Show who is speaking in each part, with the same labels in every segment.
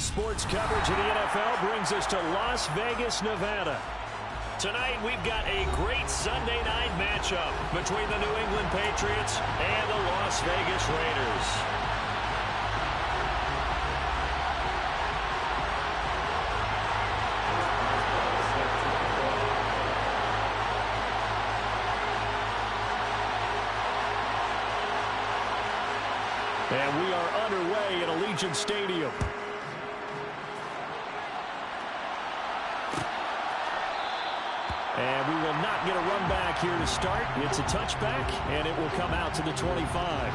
Speaker 1: sports coverage of the NFL brings us to Las Vegas, Nevada. Tonight, we've got a great Sunday night matchup between the New England Patriots and the Las Vegas Raiders. And we are underway at Allegiant Stadium. And we will not get a run back here to start. It's a touchback, and it will come out to the 25.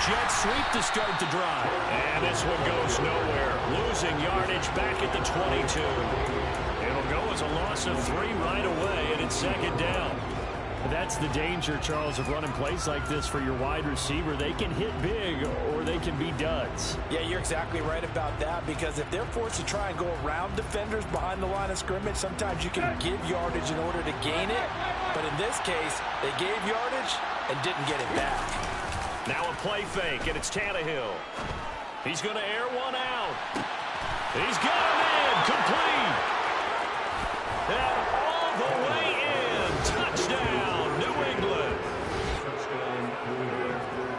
Speaker 1: Jet sweep to start the drive. And this one goes nowhere. Losing yardage back at the 22. It'll go as a loss of 3 right away, and it's second down. That's the danger, Charles, of running plays like this for your wide receiver. They can hit big or they can be duds.
Speaker 2: Yeah, you're exactly right about that, because if they're forced to try and go around defenders behind the line of scrimmage, sometimes you can give yardage in order to gain it. But in this case, they gave yardage and didn't get it back.
Speaker 1: Now a play fake, and it's Tannehill. He's going to air one out. He's got him in, complete. And all the way in, touchdown, New England.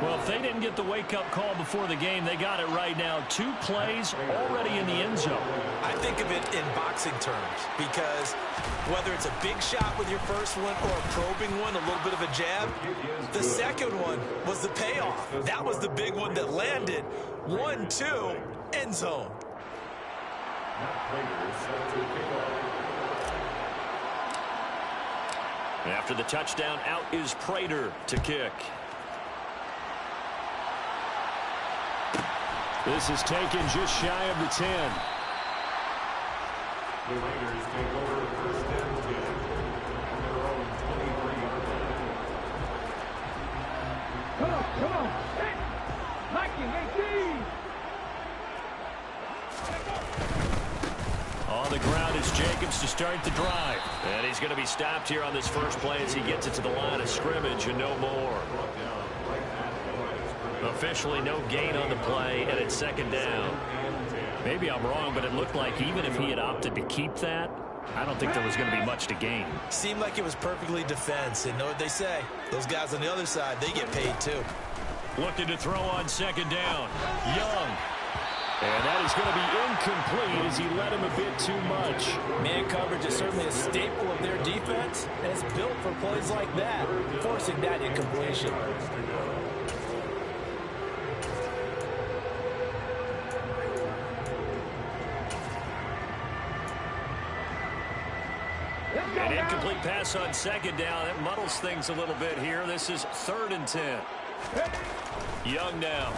Speaker 1: Well, if they didn't get the wake-up call before the game, they got it right now. 2 plays already in the end zone.
Speaker 2: I think of it in boxing terms, because whether it's a big shot with your first one or a probing one, a little bit of a jab, the second one was the payoff. That was the big one that landed. 1-2, end zone.
Speaker 1: After the touchdown, out is Prater to kick. This is taken just shy of the 10.
Speaker 3: The Raiders take over first and 10 on their own 23-yard line.
Speaker 4: Come on. Hey, Mikey, 18.
Speaker 1: On the ground is Jacobs to start the drive. And he's going to be stopped here on this first play as he gets it to the line of scrimmage and no more. Officially no gain on the play, and it's second down. Maybe I'm wrong, but it looked like even if he had opted to keep that, I don't think there was going to be much to gain.
Speaker 2: Seemed like it was perfectly defense, and know what they say. Those guys on the other side, they get paid too.
Speaker 1: Looking to throw on second down. Young. And that is going to be incomplete as he let him a bit too much.
Speaker 2: Man coverage is certainly a staple of their defense, and it's built for plays like that, forcing that incompletion.
Speaker 1: An incomplete pass on second down. That muddles things a little bit here. This is 3rd and 10. Young now.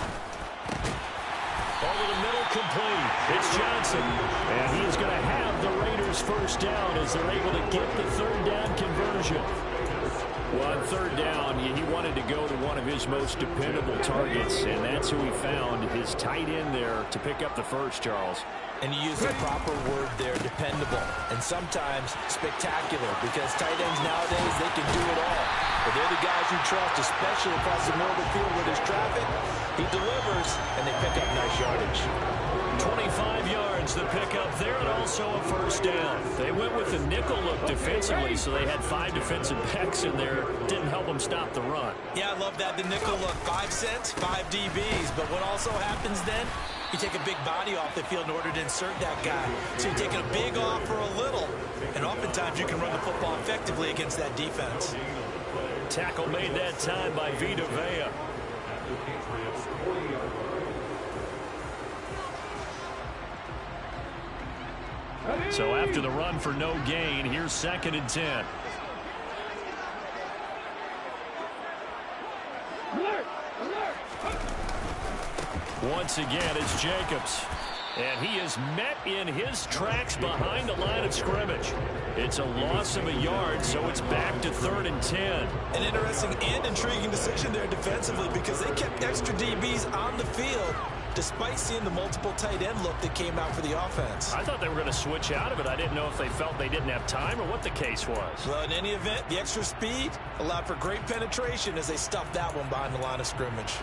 Speaker 1: Over the middle, complete. It's Johnson. And he is going to have the Raiders first down as they're able to get the 3rd down conversion. Well, on 3rd down, he wanted to go to one of his most dependable targets, and that's who he found, his tight end there, to pick up the first, Charles.
Speaker 2: And you use the proper word there, dependable, and sometimes spectacular, because tight ends nowadays, they can do it all. But they're the guys you trust, especially across the middle of the field where there's traffic. He delivers, and they pick up nice yardage.
Speaker 1: 25 yards, the pickup there, and also a first down. They went with the nickel look defensively, so they had 5 defensive backs in there. Didn't help them stop the run.
Speaker 2: Yeah, I love that, the nickel look. 5 cents, 5 DBs. But what also happens then, you take a big body off the field in order to insert that guy. So you're taking a big off for a little. And oftentimes you can run the football effectively against that defense.
Speaker 1: Tackle made that time by Vita Vea. So after the run for no gain, here's 2nd and 10. Once again, it's Jacobs. And he is met in his tracks behind the line of scrimmage. It's a loss of a yard, so it's back to 3rd and 10.
Speaker 2: An interesting and intriguing decision there defensively because they kept extra DBs on the field despite seeing the multiple tight end look that came out for the offense.
Speaker 1: I thought they were going to switch out of it. I didn't know if they felt they didn't have time or what the case was.
Speaker 2: Well, in any event, the extra speed allowed for great penetration as they stuffed that one behind the line of scrimmage.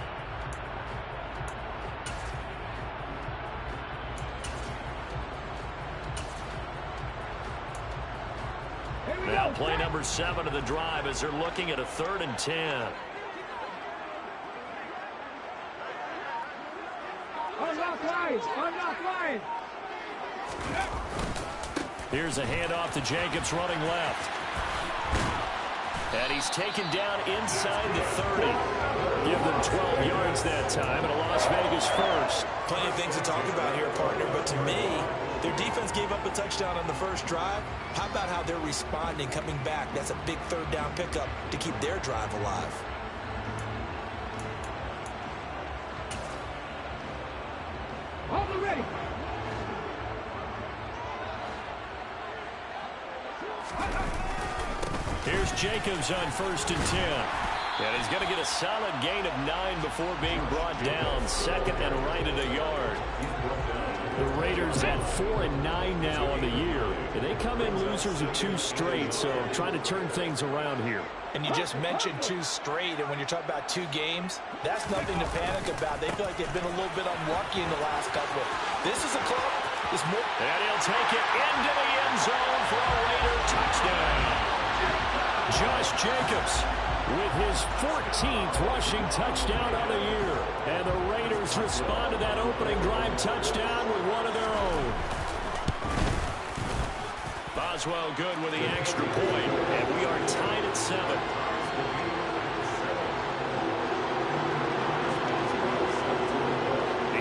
Speaker 1: Now play number 7 of the drive as they're looking at a 3rd and 10.
Speaker 4: Unlock line.
Speaker 1: Here's a handoff to Jacobs running left. And he's taken down inside the 30. Give them 12 yards that time and a Las Vegas first.
Speaker 2: Plenty of things to talk about here, partner, but to me, their defense gave up a touchdown on the first drive. How about how they're responding, coming back? That's a big 3rd down pickup to keep their drive alive.
Speaker 4: Hold it ready.
Speaker 1: Here's Jacobs on 1st and 10. And he's going to get a solid gain of 9 before being brought down. 2nd and right at a yard. The Raiders at 4 and 9 now on the year. They come in losers of 2 straight, so trying to turn things around here.
Speaker 2: And you just mentioned 2 straight, and when you're talking about 2 games, that's nothing to panic about. They feel like they've been a little bit unlucky in the last couple. This is a club. It's more.
Speaker 1: And he'll take it into the end zone for a Raider touchdown. Josh Jacobs with his 14th rushing touchdown on the year. And the Raiders respond to that opening drive touchdown with one of their own. Boswell good with the extra point, and we are tied at 7.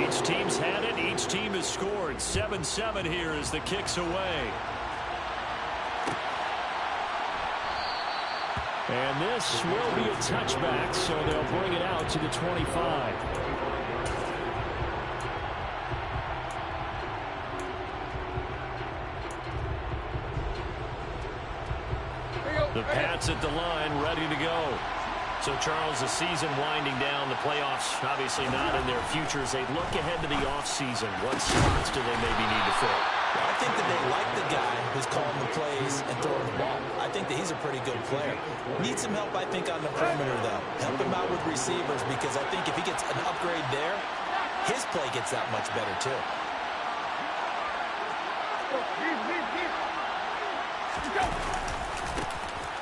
Speaker 1: Each team's had it. Each team has scored. 7-7 here as the kick's away. And this will be a touchback, so they'll bring it out to the 25. The Pats at the line, ready to go. So, Charles, the season winding down, the playoffs obviously not in their future. As they look ahead to the offseason, what spots do they maybe need to fill?
Speaker 2: Well, I think that they like the guy who's calling the plays and throwing the ball. I think that he's a pretty good player. Needs some help, I think, on the perimeter, though. Help him out with receivers because I think if he gets an upgrade there, his play gets that much better, too.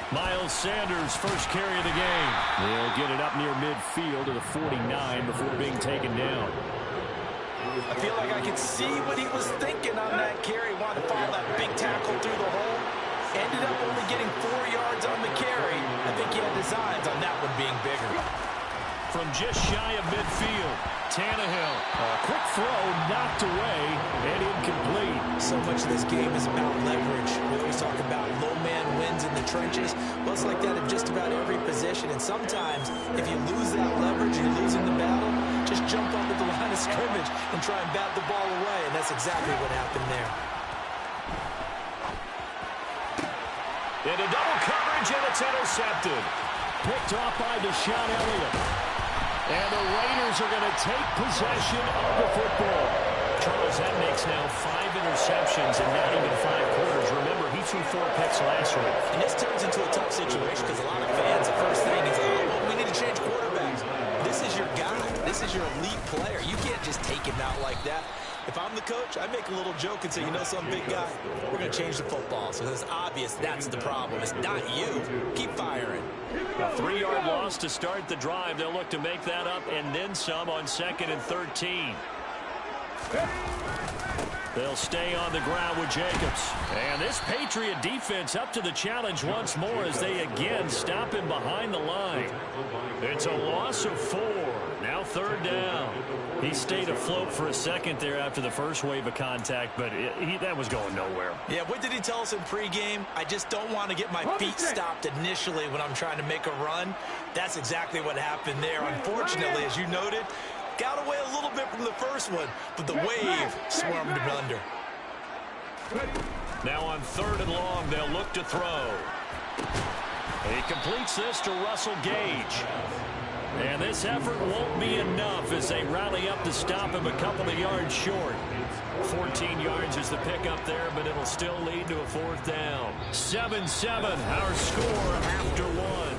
Speaker 1: Miles Sanders, first carry of the game. They'll get it up near midfield to the 49 before being taken down.
Speaker 2: I feel like I could see what he was thinking on that carry. Wanted to follow that big tackle through the hole. Ended up only getting 4 yards on the carry. I think he had designs on that one being bigger.
Speaker 1: From just shy of midfield, Tannehill. A quick throw knocked away and incomplete.
Speaker 2: So much of this game is about leverage. We always talk about low man wins in the trenches. Well, it's like that in just about every position. And sometimes, if you lose that leverage, you're losing the battle, just jump up at the line of scrimmage and try and bat the ball away. And that's exactly what happened there.
Speaker 1: Into double coverage, and it's intercepted. Picked off by Deshaun Elliott. And the Raiders are going to take possession of the football. Charles, that makes now 5 interceptions in not even 5 quarters. Remember, he threw 4 picks last week.
Speaker 2: And this turns into a tough situation because a lot of fans, the first thing is, oh, well, we need to change quarterbacks. This is your guy. This is your elite player. You can't just take him out like that. If I'm the coach, I make a little joke and say, you know, some big guy, we're going to change the football. So it's obvious that's the problem. It's not you. Keep firing.
Speaker 1: A 3-yard loss to start the drive. They'll look to make that up and then some on 2nd and 13. They'll stay on the ground with Jacobs. And this Patriot defense up to the challenge once more as they again stop him behind the line. It's a loss of 4. Now 3rd down. He stayed afloat for a second there after the first wave of contact, but that was going nowhere.
Speaker 2: Yeah, what did he tell us in pregame? I just don't want to get my feet stopped initially when I'm trying to make a run. That's exactly what happened there. Unfortunately, as you noted, Got away a little bit from the first one, but the wave swarmed him under.
Speaker 1: Now on 3rd and long, they'll look to throw. He completes this to Russell Gage. And this effort won't be enough as they rally up to stop him a couple of yards short. 14 yards is the pickup there, but it'll still lead to a 4th down. 7-7, our score after 1.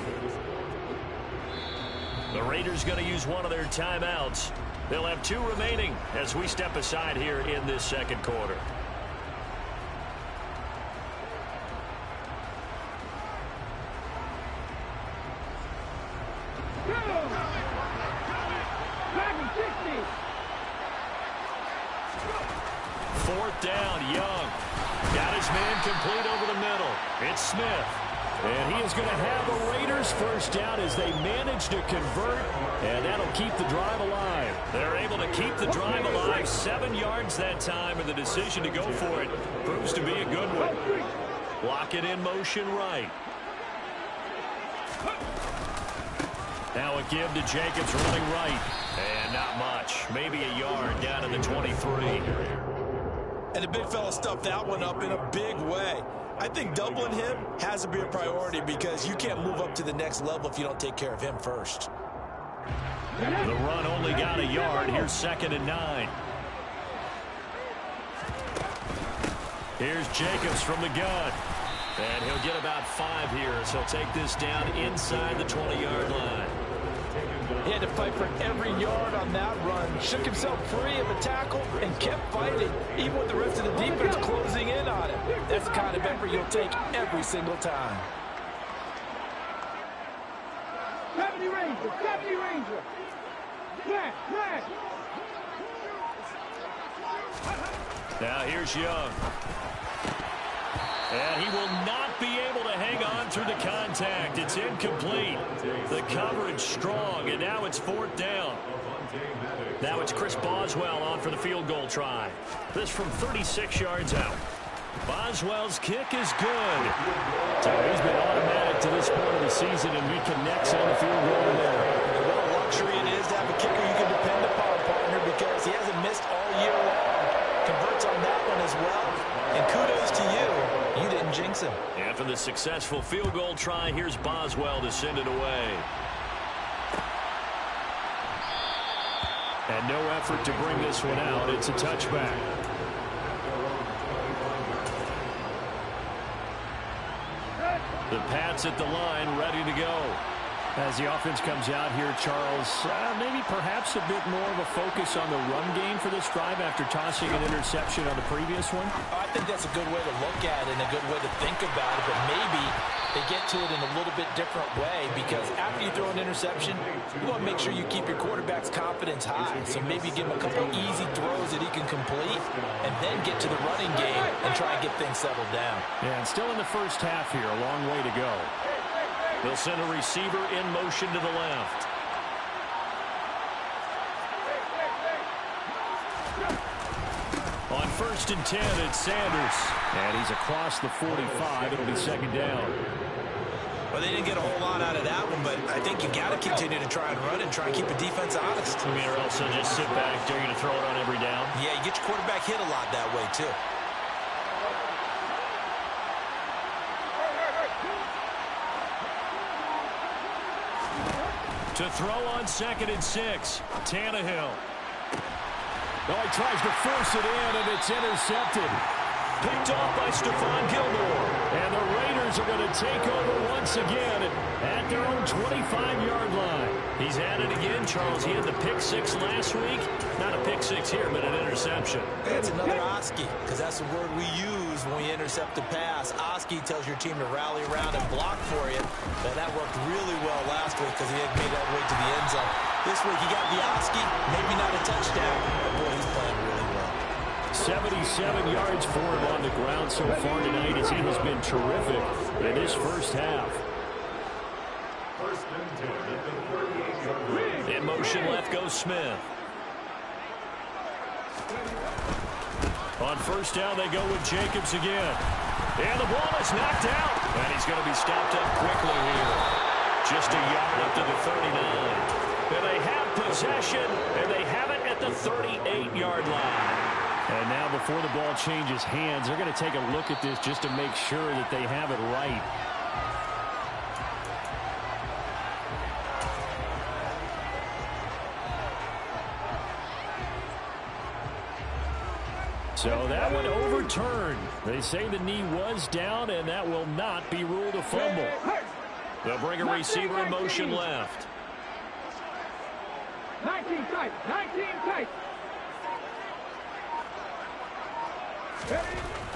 Speaker 1: The Raiders going to use one of their timeouts. They'll have 2 remaining as we step aside here in this 2nd quarter. Down, Young. Got his man complete over the middle. It's Smith. And he is going to have a Raiders first down as they manage to convert, and that'll keep the drive alive. They're able to keep the drive alive 7 yards that time, and the decision to go for it proves to be a good one. Block it in motion right. Now a give to Jacobs running right. And not much. Maybe a yard down to the 23.
Speaker 2: And the big fella stuffed that one up in a big way. I think doubling him has to be a priority because you can't move up to the next level if you don't take care of him first.
Speaker 1: The run only got a yard. Here's 2nd and 9. Here's Jacobs from the gun. And he'll get about 5 here as he'll take this down inside the 20-yard line.
Speaker 5: He had to fight for every yard on that run. Shook himself free of a tackle and kept fighting, even with the rest of the defense closing in on him. That's the kind of effort you'll take every single time.
Speaker 4: 70 Ranger, 70 Ranger. Flat, flat.
Speaker 1: Now here's Young. And he will not be able to hang on through the contact. It's incomplete. The coverage strong, and now it's 4th down. Now it's Chris Boswell on for the field goal try. This from 36 yards out. Boswell's kick is good. So he's been automatic to this point of the season, and he connects on the field goal there.
Speaker 2: And what a luxury it is to have a kicker you can depend upon, partner, because he hasn't missed all year long. Converts on that one as well. And kudos to you. You didn't jinx him.
Speaker 1: After the successful field goal try, here's Boswell to send it away. And no effort to bring this one out. It's a touchback. The Pats at the line, ready to go. As the offense comes out here, Charles, maybe perhaps a bit more of a focus on the run game for this drive after tossing an interception on the previous one?
Speaker 5: I think that's a good way to look at it and a good way to think about it, but maybe they get to it in a little bit different way because after you throw an interception, you want to make sure you keep your quarterback's confidence high. So maybe give him a couple easy throws that he can complete and then get to the running game and try and get things settled down.
Speaker 1: Yeah, and still in the first half here, a long way to go. They'll send a receiver in motion to the left. On 1st and 10, it's Sanders. And he's across the 45. It'll be 2nd down.
Speaker 2: Well, they didn't get a whole lot out of that one, but I think you got to continue to try and run and try and keep the defense honest.
Speaker 1: I mean, or else they'll just sit back, dare you to throw it on every down.
Speaker 2: Yeah, you get your quarterback hit a lot that way, too.
Speaker 1: To throw on 2nd and 6, Tannehill. Oh, he tries to force it in, and it's intercepted. Picked off by Stephon Gilmore. And the Raiders are going to take over once again at their own 25-yard line. He's at it again, Charles. He had the pick 6 last week. Not a pick 6 here, but an interception.
Speaker 2: That's another Oski, because that's the word we use when we intercept a pass. Oski tells your team to rally around and block for you. Now, that worked really well last week because he had made that way to the end zone. This week, he got the Oski, maybe not a touchdown, but boy, he's playing really well.
Speaker 1: 77 yards for him on the ground so far tonight as he has been terrific in this first half. In motion left goes Smith. On 1st down, they go with Jacobs again. And the ball is knocked out. And he's going to be stopped up quickly here. Just a yard up to the 39. And they have possession, and they have it at the 38-yard line. And now before the ball changes hands, they're going to take a look at this just to make sure that they have it right. So that one overturned. They say the knee was down, and that will not be ruled a fumble. They'll bring a receiver in motion left.
Speaker 4: 19 tight, 19 tight.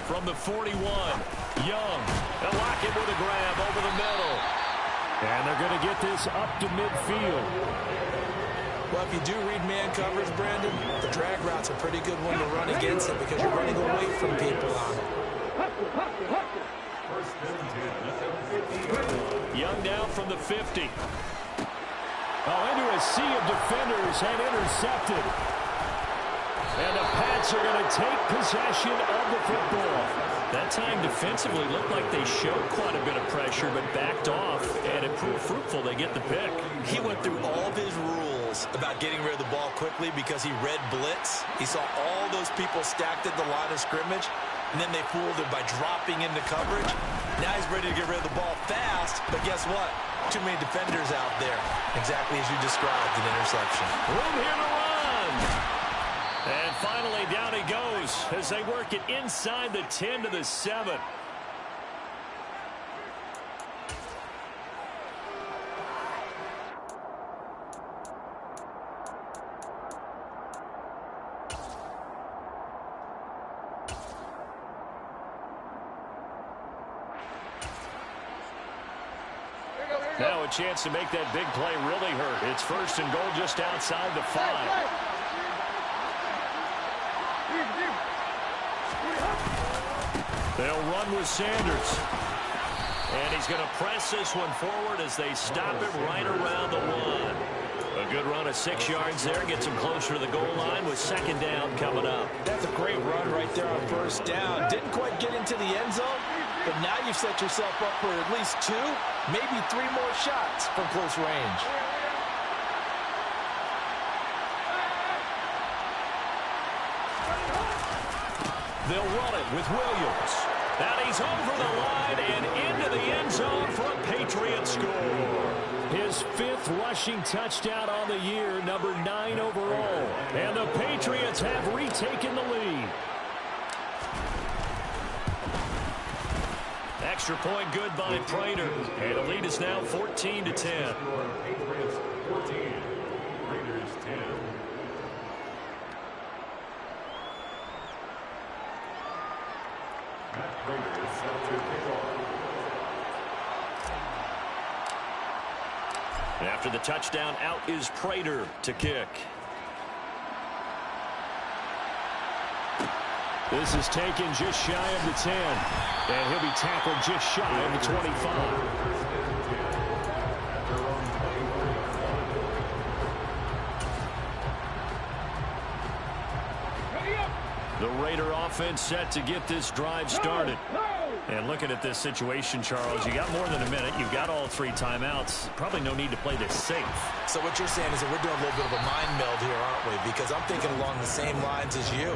Speaker 1: From the 41, Young. They'll lock it with a grab over the middle. And they're going to get this up to midfield.
Speaker 2: Well, if you do read man coverage, Brandon, the drag route's a pretty good one to run against it because you're running away from people on it.
Speaker 1: Young down from the 50. Oh, into a sea of defenders and intercepted. And the Pats are going to take possession of the football. That time defensively looked like they showed quite a bit of pressure but backed off, and it proved fruitful. They get the pick.
Speaker 2: He went through all of his rules about getting rid of the ball quickly because he read blitz. He saw all those people stacked at the line of scrimmage, and then they fooled him by dropping into coverage. Now he's ready to get rid of the ball fast, but guess what? Too many defenders out there. Exactly as you described, an interception.
Speaker 1: Room here to run. And finally, down he goes as they work it inside the 10 to the 7. Now a chance to make that big play really hurt. It's first and goal just outside the 5. They'll run with Sanders. And he's going to press this one forward as they stop it right around the 1. A good run of 6 yards there. Gets him closer to the goal line with second down coming up.
Speaker 5: That's a great run right there on first down. Didn't quite get into the end zone, but now you've set yourself up for at least 2, maybe 3 more shots from close range.
Speaker 1: They'll run it with Williams. And he's over the line and into the end zone for a Patriot score. His 5th rushing touchdown on the year, number 9 overall. And the Patriots have retaken the lead. Extra point good by Prater. And the lead is now 14-10.
Speaker 3: Patriots 14, Raiders 10. Matt Prater is set to kick off.
Speaker 1: After the touchdown, out is Prater to kick. This is taken just shy of the 10. And he'll be tackled just shy of the 25. The Raider offense set to get this drive started. And looking at this situation, Charles, you got more than a minute. You've got all 3 timeouts. Probably no need to play this safe.
Speaker 2: So what you're saying is that we're doing a little bit of a mind meld here, aren't we? Because I'm thinking along the same lines as you.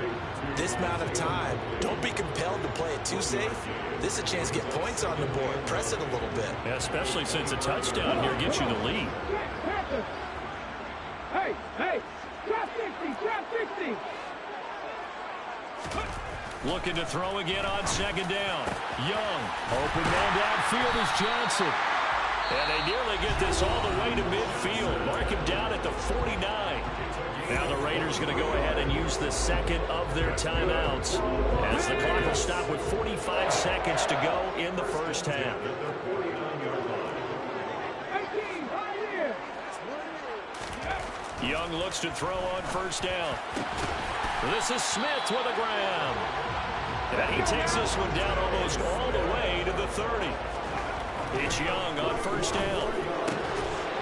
Speaker 2: This amount of time, don't be compelled to play it too safe. This is a chance to get points on the board. Press it a little bit.
Speaker 1: Yeah, especially since a touchdown here gets you the lead.
Speaker 4: Hey, hey, trap 60, trap 60.
Speaker 1: Looking to throw again on second down. Young, open man downfield is Johnson. And they nearly get this all the way to midfield. Mark him down at the 49. Now the Raiders going to go ahead and use the second of their timeouts, as the clock will stop with 45 seconds to go in the first half. Young looks to throw on first down. This is Smith with a grab. And he takes this one down almost all the way to the 30. It's Young on first down.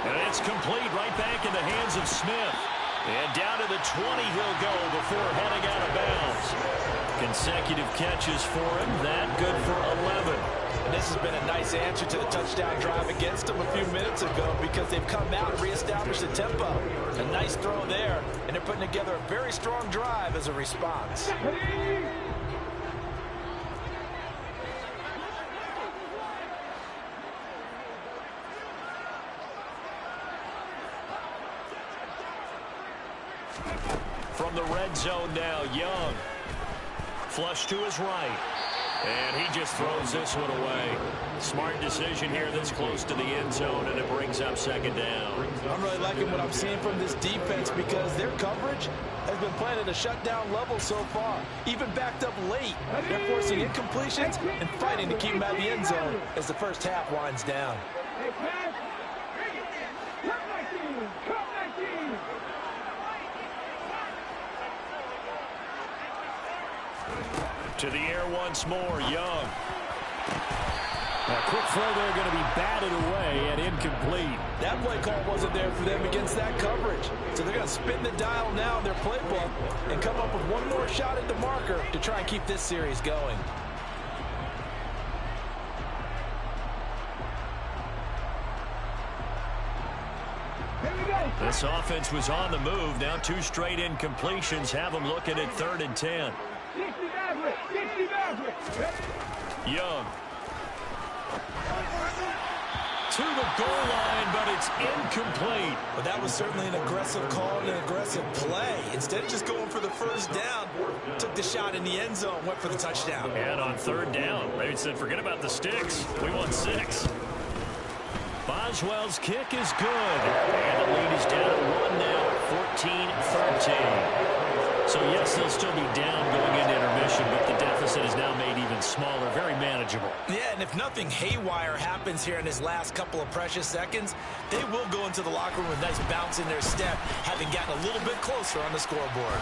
Speaker 1: And it's complete right back in the hands of Smith. And down to the 20 he'll go before heading out of bounds. Consecutive catches for him. That good for 11.
Speaker 5: And this has been a nice answer to the touchdown drive against them a few minutes ago because they've come out and reestablished the tempo. A nice throw there, and they're putting together a very strong drive as a response.
Speaker 1: From the red zone now, Young. Flush to his right. And he just throws this one away. Smart decision here that's close to the end zone, and it brings up second down.
Speaker 5: I'm really liking what I'm seeing from this defense because their coverage has been playing at a shutdown level so far. Even backed up late, they're forcing incompletions and fighting to keep them out of the end zone as the first half winds down.
Speaker 1: To the air once more, Young. A quick throw there going to be batted away and incomplete.
Speaker 5: That play call wasn't there for them against that coverage. So they're going to spin the dial now in their playbook and come up with one more shot at the marker to try and keep this series going.
Speaker 1: This offense was on the move. Now 2 straight incompletions have them looking at 3rd and 10. Young. To the goal line, but it's incomplete.
Speaker 2: But that was certainly an aggressive call and an aggressive play. Instead of just going for the first down, took the shot in the end zone, went for the touchdown.
Speaker 1: And on 3rd down, maybe said, forget about the sticks. We want 6. Boswell's kick is good. And the lead is down to 1 now, 14-13. So, yes, they'll still be down going into intermission, but the deficit is now made even smaller, very manageable.
Speaker 2: Yeah, and if nothing haywire happens here in his last couple of precious seconds, they will go into the locker room with a nice bounce in their step, having gotten a little bit closer on the scoreboard.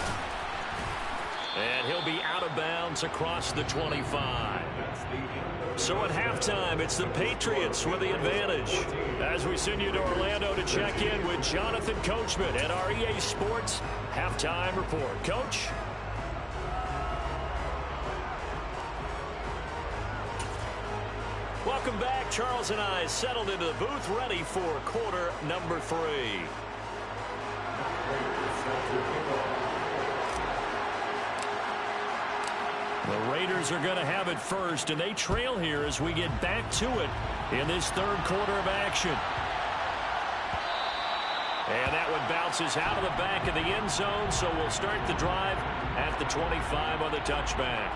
Speaker 1: And he'll be out of bounds across the 25. So at halftime, it's the Patriots with the advantage. As we send you to Orlando to check in with Jonathan Coachman at our EA Sports Halftime Report. Coach? Welcome back. Charles and I settled into the booth, ready for quarter number 3. The Raiders are going to have it first, and they trail here as we get back to it in this 3rd quarter of action. And that one bounces out of the back of the end zone, so we'll start the drive at the 25 on the touchback.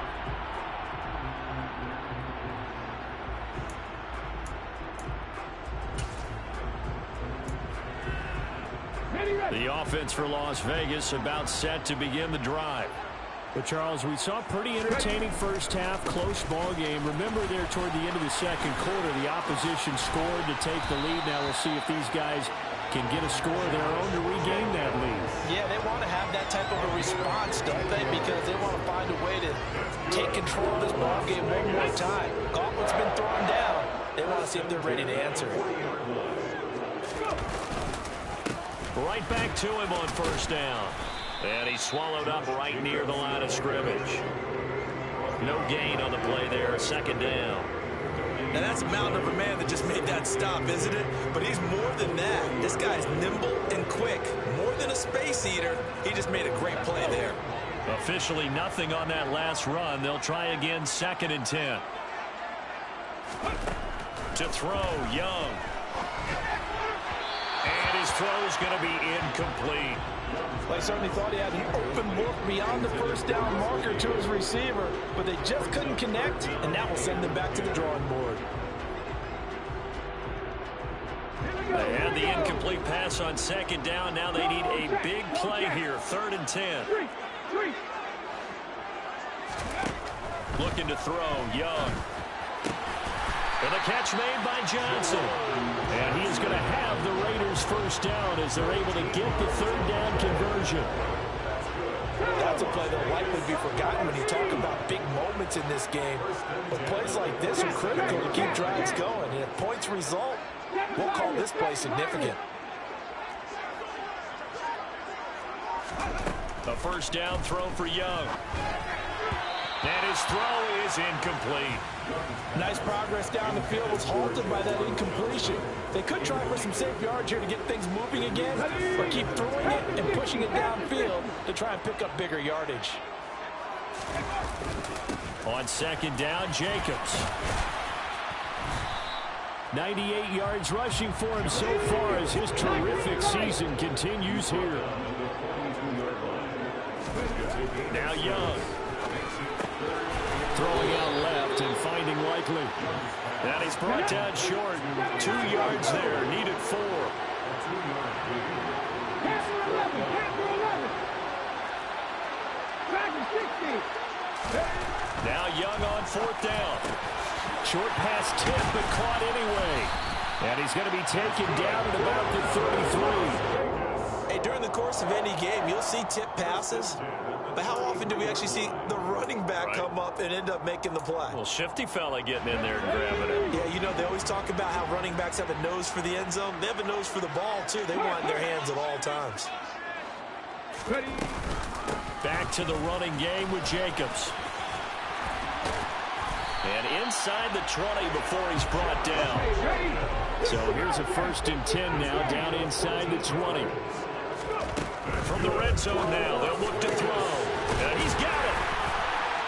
Speaker 1: The offense for Las Vegas about set to begin the drive. But, Charles, we saw a pretty entertaining first half, close ball game. Remember there toward the end of the 2nd quarter, the opposition scored to take the lead. Now we'll see if these guys can get a score of their own to regain that lead.
Speaker 5: Yeah, they want to have that type of a response, don't they? Because they want to find a way to take control of this ball game one more time. Gauntlet's been thrown down. They want to see if they're ready to answer.
Speaker 1: Right back to him on 1st down. And he's swallowed up right near the line of scrimmage. No gain on the play there, 2nd down.
Speaker 2: Now that's a mountain of a man that just made that stop, isn't it? But he's more than that. This guy's nimble and quick. More than a space eater. He just made a great play there.
Speaker 1: Officially nothing on that last run. They'll try again, 2nd and 10. To throw, Young. And his throw's going to be incomplete.
Speaker 5: They certainly thought he had an open look beyond the 1st down marker to his receiver, but they just couldn't connect, and that will send them back to the drawing board.
Speaker 1: They had the incomplete pass on 2nd down. Now they need a big play here, 3rd and 10. Looking to throw, Young. And the catch made by Johnson. And he is going to have the Raiders' 1st down as they're able to get the 3rd down conversion.
Speaker 5: That's a play that will likely be forgotten when you talk about big moments in this game. But plays like this are critical to keep drives going. And if points result, we'll call this play significant.
Speaker 1: A 1st down throw for Young. And his throw is incomplete.
Speaker 5: Nice progress down the field was halted by that incompletion. They could try for some safe yards here to get things moving again, or keep throwing it and pushing it downfield to try and pick up bigger yardage.
Speaker 1: On second down, Jacobs. 98 yards rushing for him so far as his terrific season continues here. Now Young. Throwing out left and finding Likely. And he's brought down short. 2 yards there. Needed 4.
Speaker 4: Pass for 11. Pass for 11. Back to 60.
Speaker 1: Now Young on fourth down. Short pass tip, but caught anyway. And he's going to be taken down at about the 33.
Speaker 2: Hey, during the course of any game, you'll see tip passes. But how often do we actually see the running back come up and end up making the play?
Speaker 1: Well, shifty fella getting in there and grabbing it.
Speaker 2: Yeah, you know, they always talk about how running backs have a nose for the end zone. They have a nose for the ball, too. They want it in their hands at all times.
Speaker 4: Ready.
Speaker 1: Back to the running game with Jacobs. And inside the 20 before he's brought down.
Speaker 4: Ready.
Speaker 1: So here's a 1st and 10 now, down inside the 20. From the red zone now, they'll look to throw. And he's got it.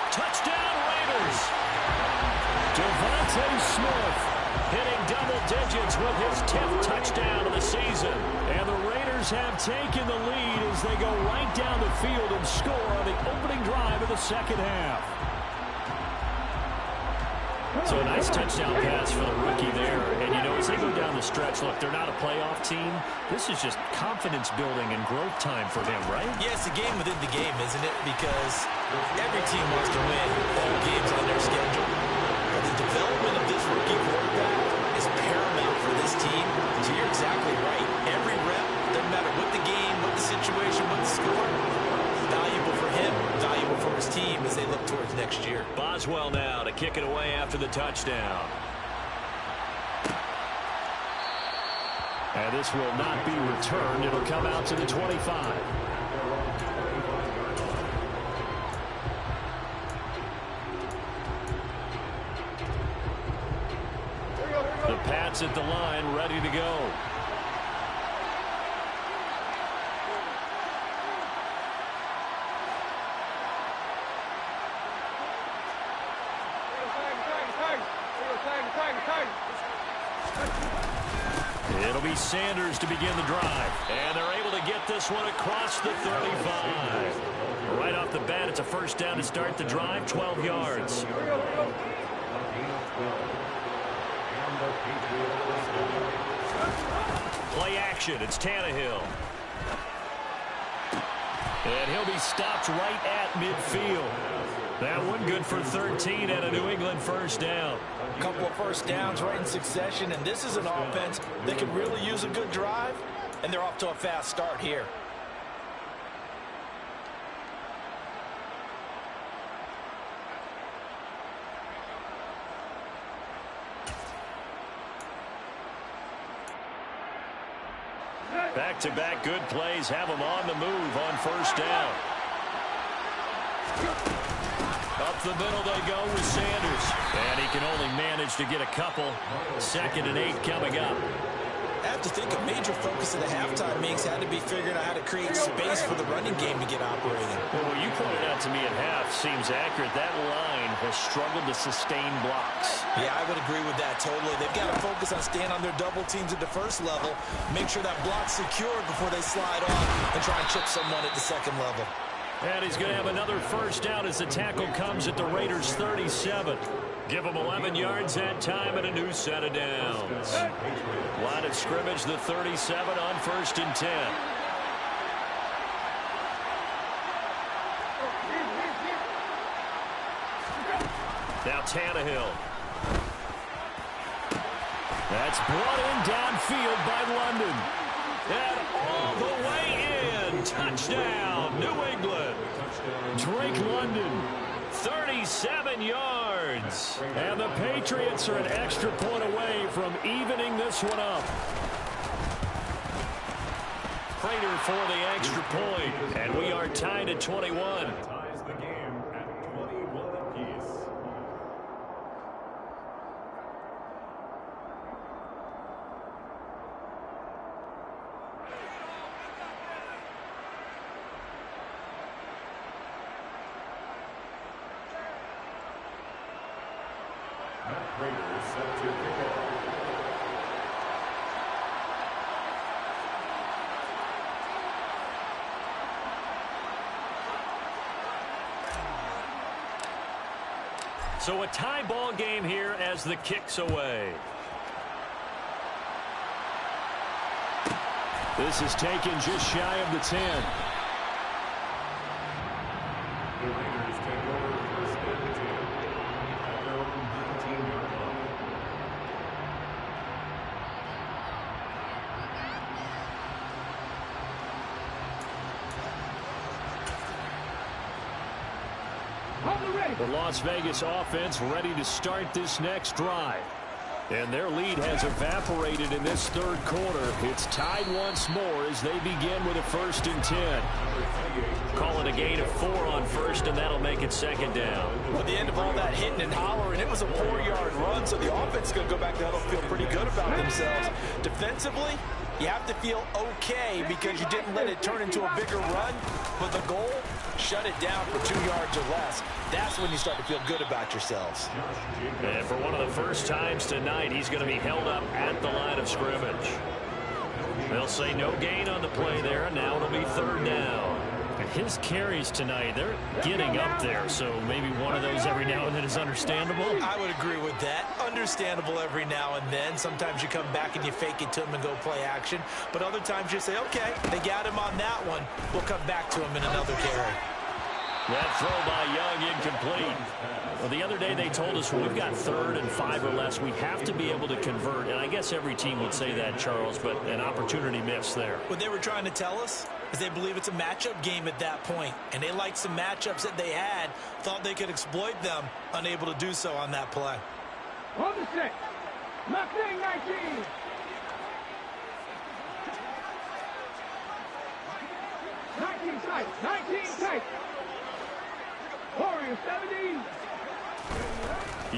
Speaker 1: Touchdown, Raiders. Devontae Smith hitting double digits with his 10th touchdown of the season. And the Raiders have taken the lead as they go right down the field and score on the opening drive of the second half. So a nice touchdown pass for the rookie there. And, you know, as they go down the stretch, look, they're not a playoff team. This is just confidence building and growth time for him, right?
Speaker 2: Yeah, it's a game within the game, isn't it? Because every team wants to win all games on their schedule. But the development of this rookie quarterback is paramount for this team. So you're exactly right. Every rep, doesn't matter what the game, what the situation, what the score, valuable for him, valuable for his team as they look towards next year.
Speaker 1: Boswell now to kick it away after the touchdown. And this will not be returned. It'll come out to the 25. The Pats at the line, ready to go. It'll be Sanders to begin the drive. And they're able to get this one across the 35. Right off the bat, it's a 1st down to start the drive, 12 yards. Play action, it's Tannehill. And he'll be stopped right at midfield. That one good for 13 and a New England 1st down.
Speaker 5: A couple of 1st downs right in succession, and this is an offense that can really use a good drive, and they're off to a fast start here.
Speaker 1: Back-to-back good plays have them on the move on 1st down. Up the middle they go with Sanders. And he can only manage to get a couple. 2nd and 8 coming up.
Speaker 2: I have to think a major focus of the halftime meetings had to be figuring out how to create space for the running game to get operating.
Speaker 1: Well, what you pointed out to me at half seems accurate. That line has struggled to sustain blocks.
Speaker 2: Yeah, I would agree with that totally. They've got to focus on staying on their double teams at the 1st level, make sure that block's secured before they slide on and try and chip someone at the 2nd level.
Speaker 1: And he's going to have another 1st down as the tackle comes at the Raiders' 37. Give them 11 yards that time and a new set of downs. Line of scrimmage, the 37 on 1st and 10. Now Tannehill. That's brought in downfield by London. And all the way in. Touchdown, New England. Drake London, 37 yards. And the Patriots are an extra point away from evening this one up. Prater for the extra point. And we are tied at 21.
Speaker 3: Ties the game at 21. Raiders set to kick off.
Speaker 1: So a tie ball game here as the kick's away. This is taken just shy of the 10.
Speaker 3: The Raiders take over first and 10 at their own 19-yard line.
Speaker 1: The Las Vegas offense ready to start this next drive. And their lead has evaporated in this third quarter. It's tied once more as they begin with a 1st and 10. Calling a gain of 4 on first, and that'll make it second down.
Speaker 5: At the end of all that hitting and hollering, it was a 4-yard run, so the offense is going to go back to huddle, feel pretty good about themselves. Defensively, you have to feel okay because you didn't let it turn into a bigger run, but the goal, shut it down for 2 yards or less. That's when you start to feel good about yourselves.
Speaker 1: And for one of the first times tonight, he's going to be held up at the line of scrimmage. They'll say no gain on the play there, and now it'll be 3rd down. And his carries tonight, they're getting up there, so maybe one of those every now and then is understandable.
Speaker 5: I would agree with that. Understandable every now and then. Sometimes you come back and you fake it to him and go play action. But other times you say, okay, they got him on that one. We'll come back to him in another carry.
Speaker 1: That throw by Young incomplete. Well, the other day they told us when we've got 3rd and 5 or less, we have to be able to convert. And I guess every team would say that, Charles, but an opportunity missed there.
Speaker 5: What they were trying to tell us is they believe it's a matchup game at that point. And they liked some matchups that they had, thought they could exploit them, unable to do so on that play.
Speaker 4: On the 6. Mustang 19. Tight. 19 tight. Warriors 17.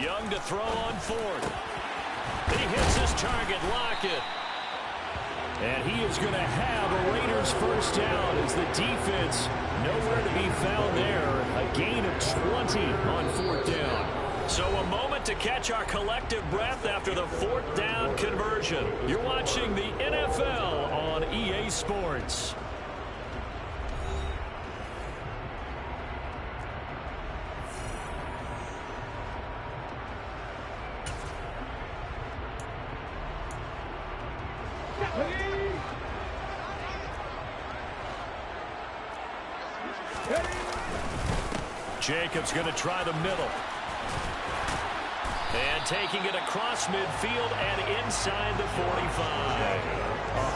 Speaker 1: Young to throw on 4th. He hits his target, Lockett. And he is going to have a Raiders first down as the defense nowhere to be found there. A gain of 20 on 4th down. So a moment to catch our collective breath after the 4th down conversion. You're watching the NFL on EA Sports. Jacobs going to try the middle. And taking it across midfield and inside the 45.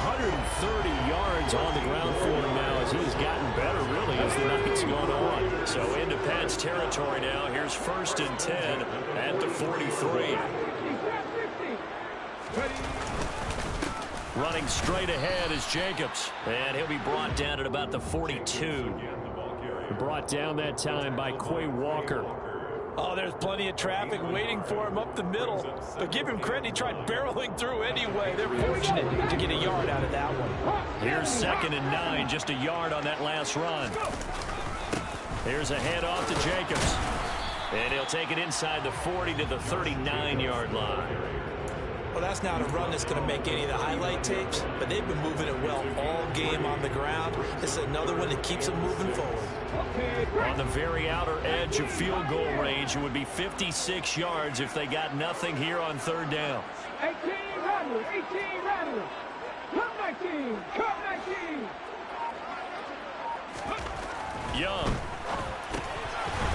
Speaker 1: 130 yards on the ground for him now as he has gotten better, really, as the night's gone on. So into Pats territory now. Here's 1st and 10 at the 43. Running straight ahead is Jacobs. And he'll be brought down at about the 42. Brought down that time by Quay Walker.
Speaker 5: Oh, there's plenty of traffic waiting for him up the middle. But give him credit, he tried barreling through anyway. They're fortunate to get a yard out of that one.
Speaker 1: Here's 2nd and 9, just a yard on that last run. Here's a handoff to Jacobs. And he'll take it inside the 40 to the 39-yard line.
Speaker 5: Well, that's not a run that's going to make any of the highlight tapes, but they've been moving it well all game on the ground. This is another one that keeps them moving forward.
Speaker 1: On the very outer edge of field goal range, it would be 56 yards if they got nothing here on 3rd down.
Speaker 4: 18 Rattlers, 18 Rattlers. Come 19, come 19.
Speaker 1: Young.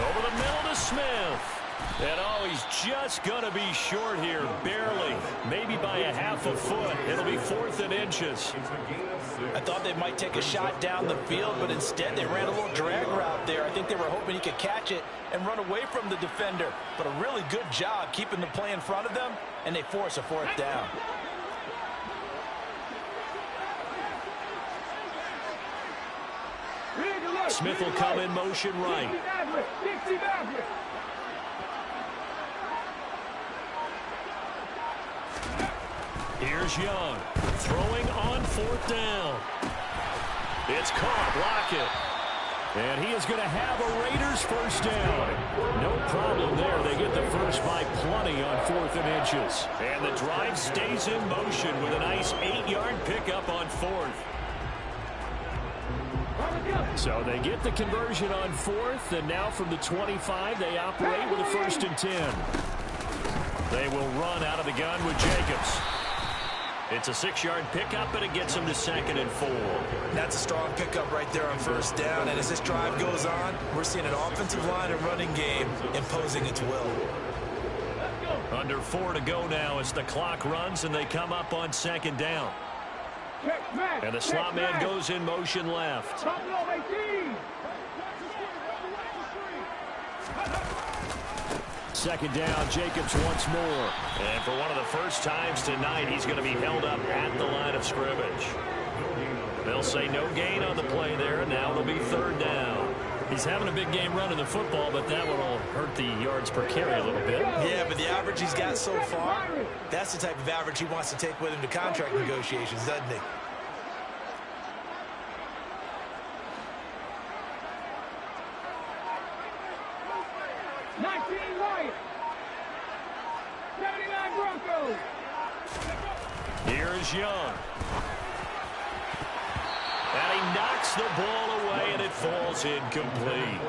Speaker 1: Over the middle to Smith. And oh, he's just going to be short here, barely. Maybe by a half a foot. It'll be 4th and inches.
Speaker 5: I thought they might take a shot down the field, but instead they ran a little drag route there. I think they were hoping he could catch it and run away from the defender. But a really good job keeping the play in front of them, and they force a 4th down.
Speaker 1: Smith will come in motion right. Here's Young, throwing on 4th down. It's caught, Lockett. And he is going to have a Raiders first down. No problem there. They get the first by plenty on 4th and inches. And the drive stays in motion with a nice 8-yard pickup on 4th. So they get the conversion on 4th, and now from the 25, they operate with a 1st and 10. They will run out of the gun with Jacobs. It's a 6-yard pickup, and it gets them to 2nd and 4.
Speaker 2: That's a strong pickup right there on first down. And as this drive goes on, we're seeing an offensive line and running game imposing its will.
Speaker 1: Under 4 to go now as the clock runs, and they come up on 2nd down. And the slot man goes in motion left. Second down, Jacobs once more. And for one of the first times tonight, he's going to be held up at the line of scrimmage. They'll say no gain on the play there. Now it'll be 3rd down. He's having a big game running the football, but that one will hurt the yards per carry a little bit.
Speaker 2: Yeah, but the average he's got so far, that's the type of average he wants to take with him to contract negotiations, doesn't he?
Speaker 1: Here's Young. And he knocks the ball away, and it falls incomplete.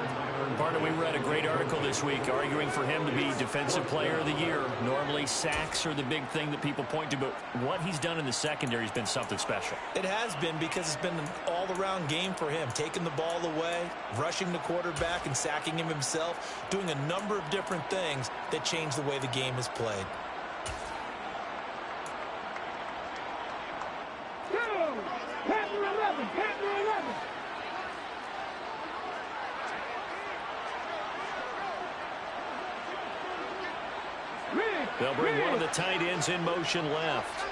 Speaker 1: Partner, we read a great article this week arguing for him to be Defensive Player of the Year. Normally, sacks are the big thing that people point to, but what he's done in the secondary has been something special.
Speaker 2: It has been, because it's been an all-around game for him. Taking the ball away, rushing the quarterback, and sacking him himself, doing a number of different things that change the way the game is played.
Speaker 1: They'll bring one of the tight ends in motion left.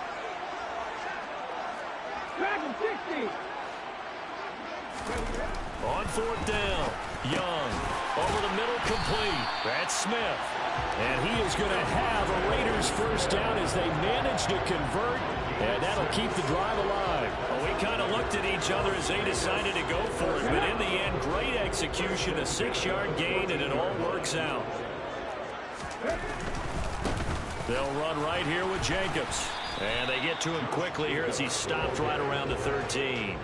Speaker 1: On 4th down, Young over the middle, complete. That's Smith. And he is going to have a Raiders first down as they manage to convert, and that'll keep the drive alive. Well, we kind of looked at each other as they decided to go for it, but in the end, great execution, a 6-yard gain, and it all works out. They'll run right here with Jacobs. And they get to him quickly here as he stopped right around the 13.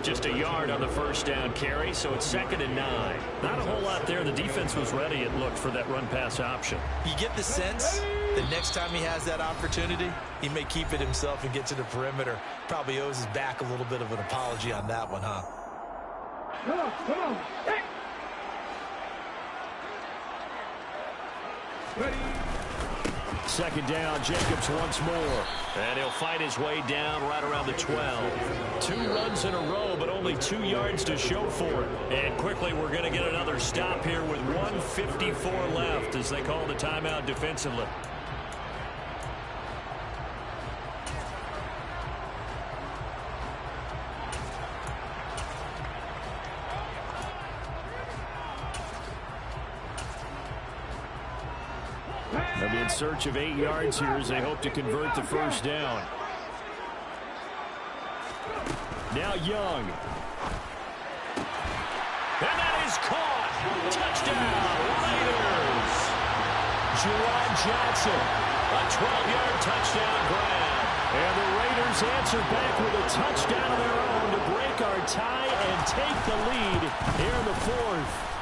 Speaker 1: Just a yard on the first down carry, so it's 2nd and 9. Not a whole lot there. The defense was ready, it looked, for that run-pass option.
Speaker 2: You get the sense that next time he has that opportunity, he may keep it himself and get to the perimeter. Probably owes his back a little bit of an apology on that one, huh?
Speaker 4: Come on, come on. Hey. Ready.
Speaker 1: 2nd down, Jacobs once more. And he'll fight his way down right around the 12. 2 runs in a row, but only 2 yards to show for it. And quickly, we're going to get another stop here with 1:54 left as they call the timeout defensively. They'll be in search of 8 yards here as they hope to convert the first down. Now Young. And that is caught. Touchdown, Raiders. Juwan Johnson, a 12-yard touchdown grab. And the Raiders answer back with a touchdown of their own to break our tie and take the lead here in the 4th.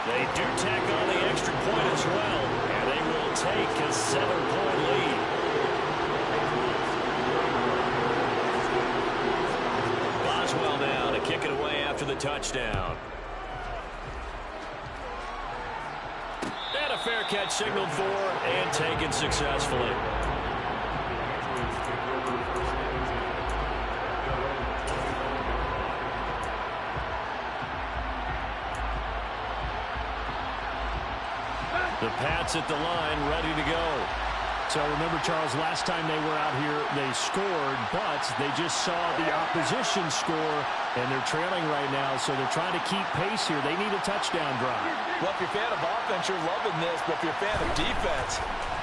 Speaker 1: They do tack on the extra point as well, and they will take a 7-point lead. Boswell now to kick it away after the touchdown. And a fair catch signaled for and taken successfully. The Pats at the line, ready to go. So remember, Charles, last time they were out here, they scored, but they just saw the opposition score, and they're trailing right now, so they're trying to keep pace here. They need a touchdown drive.
Speaker 2: Well, if you're a fan of offense, you're loving this, but if you're a fan of defense,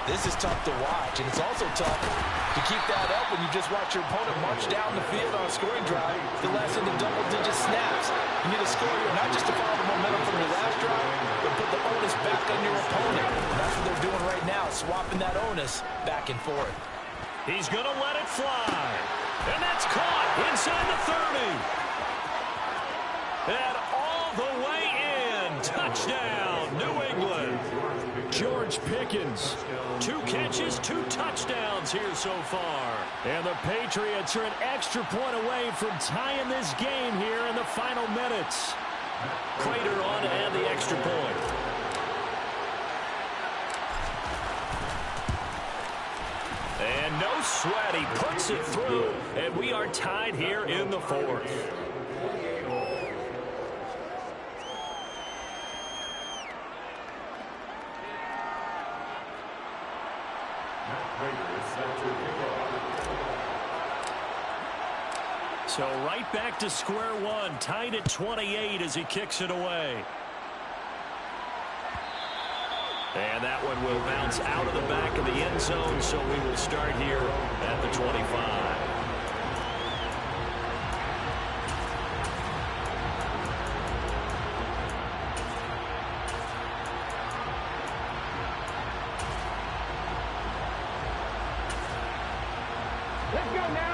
Speaker 5: This is tough to watch, and it's also tough to keep that up when you just watch your opponent march down the field on a scoring drive. The last in the double-digit snaps. You need to score here, not just to follow the momentum from your last drive, but put the onus back on your opponent. And that's what they're doing right now, swapping that onus back and forth.
Speaker 1: He's going to let it fly. And that's caught inside the 30. And all the way in. Touchdown, New England. George Pickens, 2 catches, 2 touchdowns here so far. And the Patriots are an extra point away from tying this game here in the final minutes. Prater on to add the extra point. And no sweat, he puts it through, and we are tied here in the 4th. So right back to square one, tied at 28 as he kicks it away. And that one will bounce out of the back of the end zone, so we will start here at the 25.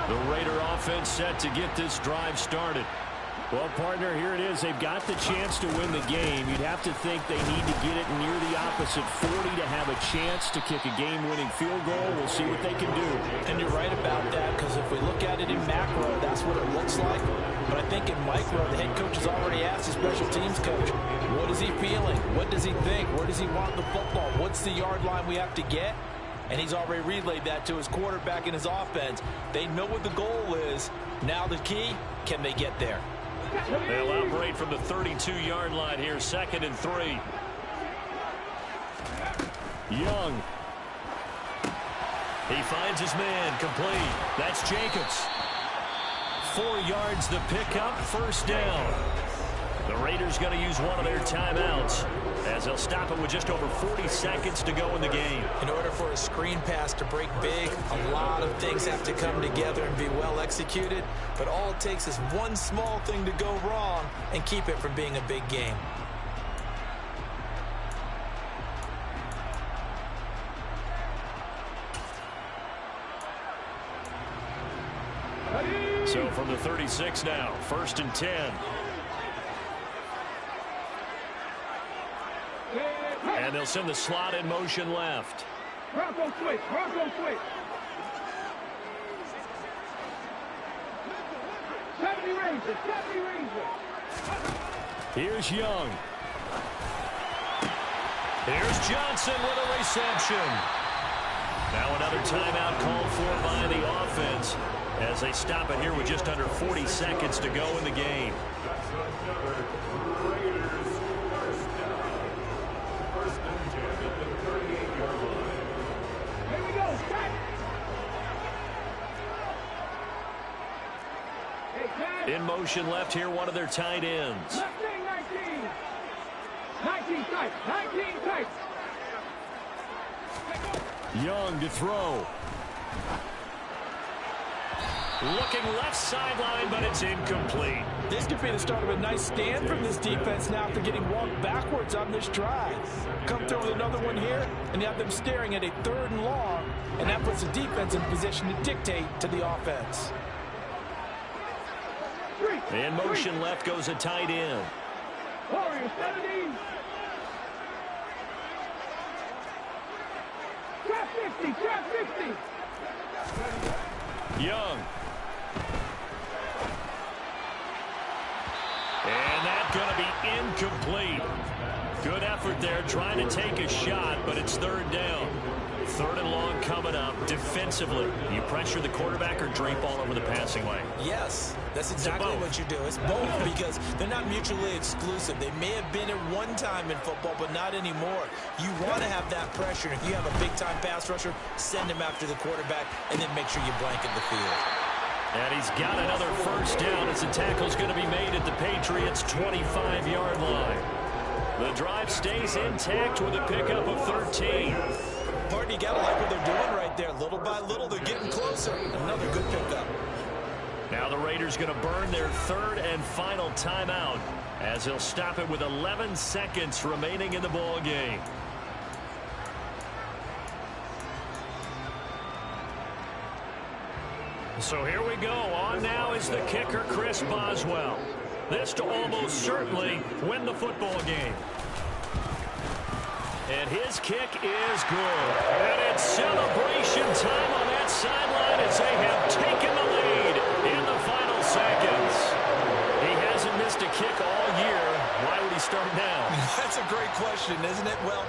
Speaker 1: The Raider offense set to get this drive started. Well, partner, here it is. They've got the chance to win the game. You'd have to think they need to get it near the opposite 40 to have a chance to kick a game-winning field goal. We'll see what they can do.
Speaker 5: And you're right about that, because if we look at it in macro, that's what it looks like. But I think in micro, the head coach has already asked the special teams coach, what is he feeling? What does he think? Where does he want the football? What's the yard line we have to get? And he's already relayed that to his quarterback and his offense. They know what the goal is. Now the key, can they get there?
Speaker 1: They'll operate from the 32-yard line here, 2nd and 3. Young. He finds his man, complete. That's Jacobs. 4 yards the pickup, 1st down. The Raiders going to use one of their timeouts as they'll stop it with just over 40 seconds to go in the game.
Speaker 2: In order for a screen pass to break big, a lot of things have to come together and be well executed. But all it takes is one small thing to go wrong and keep it from being a big game.
Speaker 1: So from the 36 now, 1st and 10. And they'll send the slot in motion left.
Speaker 4: Bronco switch, Bronco switch. 70 Rangers, 70 Rangers.
Speaker 1: Here's Young. Here's Johnson with a reception. Now another timeout called for by the offense as they stop it here with just under 40 seconds to go in the game. In motion left here, one of their tight ends.
Speaker 4: Left wing 19. 19 tight, 19 tight.
Speaker 1: Young to throw. Looking left sideline, but it's incomplete.
Speaker 5: This could be the start of a nice stand from this defense now after getting walked backwards on this drive. Come through with another one here, and you have them staring at a 3rd and long, and that puts the defense in position to dictate to the offense.
Speaker 1: In motion left goes a tight end.
Speaker 4: Warriors 70. Trap 50, trap 50.
Speaker 1: Young. And that's going to be incomplete. Good effort there trying to take a shot, but it's 3rd down. 3rd and long coming up. Defensively, you pressure the quarterback or drape all over the passing lane?
Speaker 2: Yes, that's exactly what you do. It's both because they're not mutually exclusive. They may have been at one time in football, but not anymore. You want to have that pressure. If you have a big-time pass rusher, send him after the quarterback, and then make sure you blanket the field.
Speaker 1: And he's got another 1st down as the tackle's going to be made at the Patriots' 25-yard line. The drive stays intact with a pickup of 13.
Speaker 2: Partner, you got to like what they're doing right there. Little by little, they're getting closer. Another good pickup.
Speaker 1: Now the Raiders going to burn their third and final timeout as they'll stop it with 11 seconds remaining in the ball game. So here we go. On now is the kicker, Chris Boswell. This to almost certainly win the football game. And his kick is good. And it's celebration time on that sideline as they have taken the lead in the final seconds. He hasn't missed a kick all year. Why would he start now?
Speaker 2: That's a great question, isn't it? Well,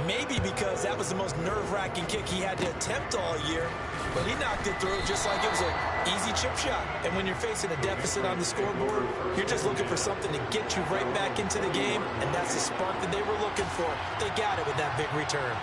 Speaker 2: maybe because that was the most nerve-wracking kick he had to attempt all year. But he knocked it through just like it was an easy chip shot. And when you're facing a deficit on the scoreboard, you're just looking for something to get you right back into the game. And that's the spark that they were looking for. They got it with that big return.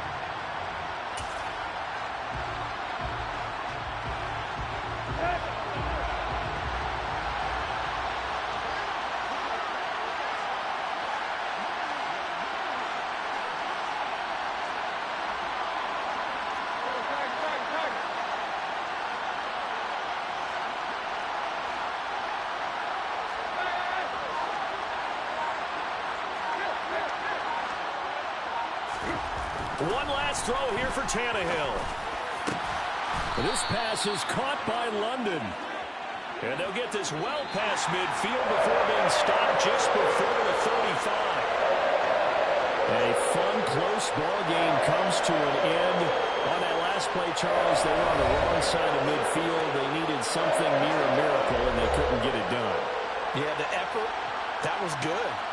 Speaker 1: One last throw here for Tannehill. This pass is caught by London. And they'll get this well past midfield before being stopped just before the 35. A fun, close ball game comes to an end. On that last play, Charles, they were on the wrong side of midfield. They needed something near a miracle, and they couldn't get it done.
Speaker 2: Yeah, the effort, that was good.